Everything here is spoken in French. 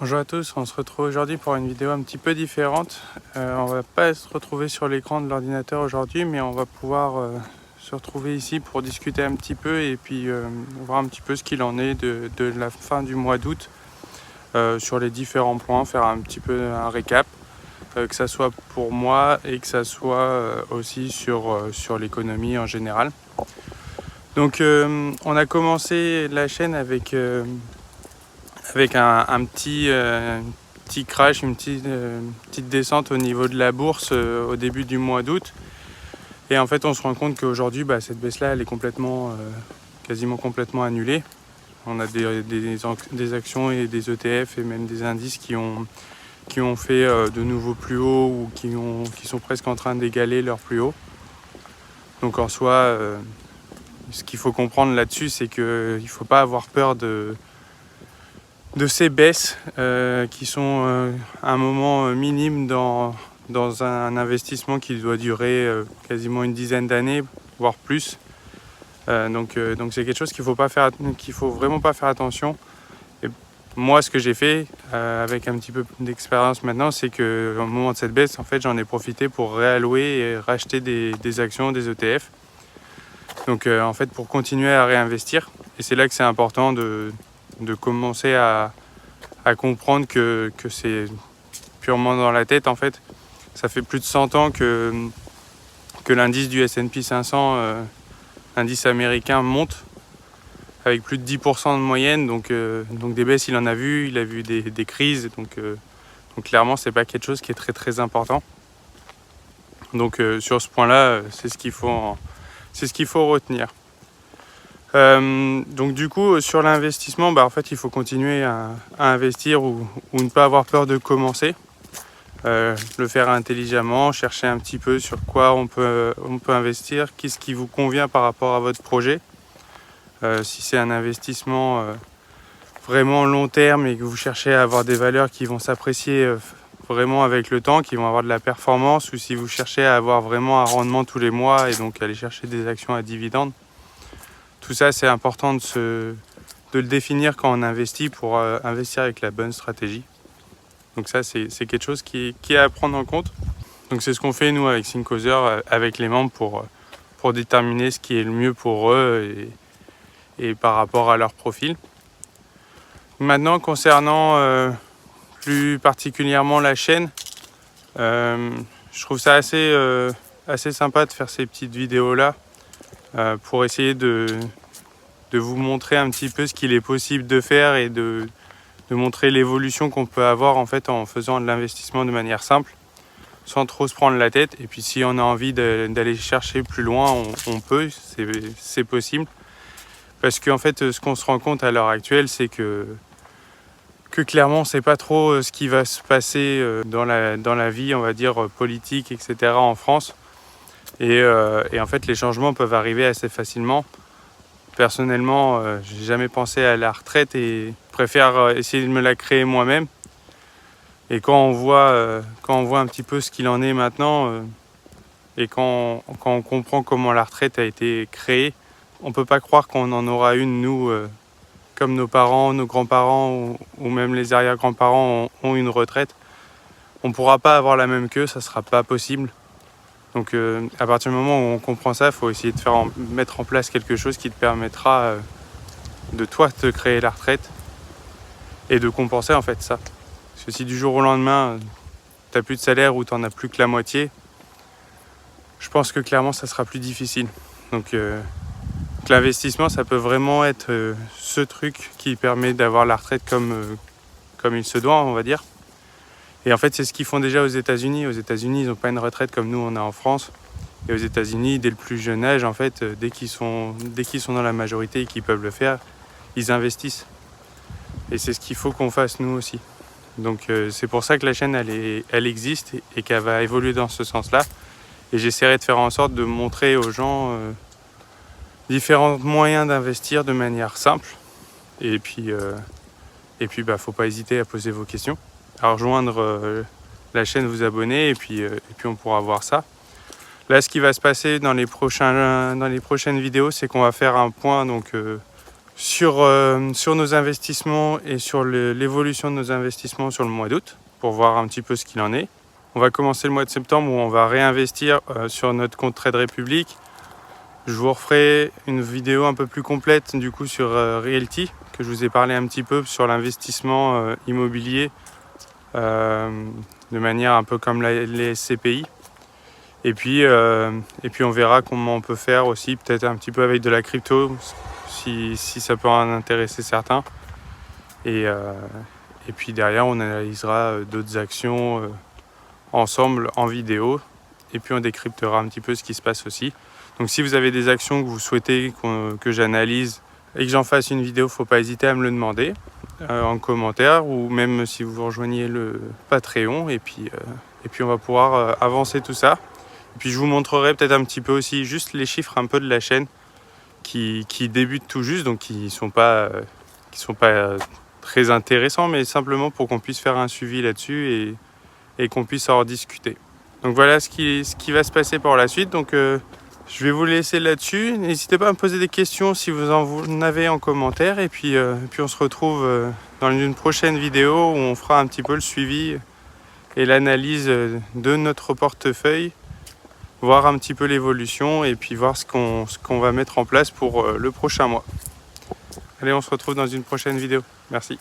Bonjour à tous, on se retrouve aujourd'hui pour une vidéo un petit peu différente. On va pas se retrouver sur l'écran de l'ordinateur aujourd'hui, mais on va pouvoir se retrouver ici pour discuter un petit peu et puis voir un petit peu ce qu'il en est de la fin du mois d'août sur les différents points, faire un petit peu un récap, que ça soit pour moi et que ça soit aussi sur l'économie en général. Donc on a commencé la chaîne avec un petit crash, une petite descente au niveau de la bourse au début du mois d'août. Et en fait, on se rend compte qu'aujourd'hui, cette baisse-là, elle est quasiment complètement annulée. On a des actions et des ETF et même des indices qui ont fait de nouveaux plus hauts ou qui sont presque en train d'égaler leur plus haut. Donc en soi, ce qu'il faut comprendre là-dessus, c'est qu'il ne faut pas avoir peur de ces baisses qui sont un moment minime dans un investissement qui doit durer quasiment une dizaine d'années, voire plus. Donc c'est quelque chose qu'il faut vraiment pas faire attention. Et moi, ce que j'ai fait avec un petit peu d'expérience maintenant, c'est qu'au moment de cette baisse, en fait, j'en ai profité pour réallouer et racheter des actions, des ETF. Donc en fait, pour continuer à réinvestir. Et c'est là que c'est important de commencer à comprendre que c'est purement dans la tête. En fait, ça fait plus de 100 ans que l'indice du S&P 500, l'indice américain, monte avec plus de 10% de moyenne. Donc des baisses, il en a vu, il a vu des crises. Donc clairement, c'est pas quelque chose qui est très très important. Donc sur ce point-là, c'est ce qu'il faut retenir. Donc du coup, sur l'investissement, en fait, il faut continuer à investir ou ne pas avoir peur de commencer. Le faire intelligemment, chercher un petit peu sur quoi on peut investir, qu'est-ce qui vous convient par rapport à votre projet. Si c'est un investissement vraiment long terme et que vous cherchez à avoir des valeurs qui vont s'apprécier vraiment avec le temps, qui vont avoir de la performance, ou si vous cherchez à avoir vraiment un rendement tous les mois et donc aller chercher des actions à dividendes. Tout ça, c'est important de le définir quand on investit pour investir avec la bonne stratégie. Donc ça, c'est quelque chose qui est à prendre en compte. Donc c'est ce qu'on fait nous avec Thinkoser, avec les membres pour déterminer ce qui est le mieux pour eux et par rapport à leur profil. Maintenant, concernant plus particulièrement la chaîne, je trouve ça assez sympa de faire ces petites vidéos-là pour essayer de vous montrer un petit peu ce qu'il est possible de faire et de montrer l'évolution qu'on peut avoir en fait en faisant de l'investissement de manière simple, sans trop se prendre la tête. Et puis si on a envie d'aller chercher plus loin, on peut, c'est possible. Parce qu'en fait, ce qu'on se rend compte à l'heure actuelle, c'est que clairement, on ne sait pas trop ce qui va se passer dans la vie, on va dire, politique, etc. en France. Et en fait, les changements peuvent arriver assez facilement. Personnellement, j'ai jamais pensé à la retraite et préfère essayer de me la créer moi-même. Et quand on voit un petit peu ce qu'il en est maintenant et quand on comprend comment la retraite a été créée, on peut pas croire qu'on en aura une, nous, comme nos parents, nos grands-parents ou même les arrière-grands-parents ont une retraite. On pourra pas avoir la même qu'eux, ça sera pas possible. Donc à partir du moment où on comprend ça, il faut essayer de mettre en place quelque chose qui te permettra de toi te créer la retraite et de compenser en fait ça. Parce que si du jour au lendemain, tu n'as plus de salaire ou tu n'en as plus que la moitié, je pense que clairement ça sera plus difficile. Donc l'investissement, ça peut vraiment être ce truc qui permet d'avoir la retraite comme il se doit, on va dire. Et en fait, c'est ce qu'ils font déjà aux États-Unis. Aux États-Unis, ils n'ont pas une retraite comme nous, on a en France. Et aux États-Unis, dès le plus jeune âge, en fait, dès qu'ils sont dans la majorité et qu'ils peuvent le faire, ils investissent. Et c'est ce qu'il faut qu'on fasse nous aussi. Donc c'est pour ça que la chaîne, elle existe et qu'elle va évoluer dans ce sens-là. Et j'essaierai de faire en sorte de montrer aux gens différents moyens d'investir de manière simple. Et puis, faut pas hésiter à poser vos questions, à rejoindre la chaîne, vous abonner et puis on pourra voir ça. Là, ce qui va se passer dans les prochaines vidéos, c'est qu'on va faire un point donc sur nos investissements et sur l'évolution de nos investissements sur le mois d'août pour voir un petit peu ce qu'il en est. On va commencer le mois de septembre où on va réinvestir sur notre compte Trade Republic. Je vous referai une vidéo un peu plus complète du coup sur Realty, que je vous ai parlé un petit peu sur l'investissement immobilier de manière un peu comme les SCPI. Et puis on verra comment on peut faire aussi, peut-être un petit peu avec de la crypto, si ça peut en intéresser certains. Et puis derrière, on analysera d'autres actions ensemble en vidéo. Et puis on décryptera un petit peu ce qui se passe aussi. Donc si vous avez des actions que vous souhaitez que j'analyse et que j'en fasse une vidéo, il ne faut pas hésiter à me le demander en commentaire, ou même si vous rejoignez le Patreon. Et puis on va pouvoir avancer tout ça. Et puis je vous montrerai peut-être un petit peu aussi juste les chiffres un peu de la chaîne qui débutent tout juste, donc qui sont pas très intéressants, mais simplement pour qu'on puisse faire un suivi là-dessus et qu'on puisse en discuter. Donc voilà ce qui va se passer pour la suite. Donc je vais vous laisser là-dessus. N'hésitez pas à me poser des questions si vous en avez en commentaire. Et puis on se retrouve dans une prochaine vidéo où on fera un petit peu le suivi et l'analyse de notre portefeuille, voir un petit peu l'évolution et puis voir ce qu'on va mettre en place pour le prochain mois. Allez, on se retrouve dans une prochaine vidéo. Merci.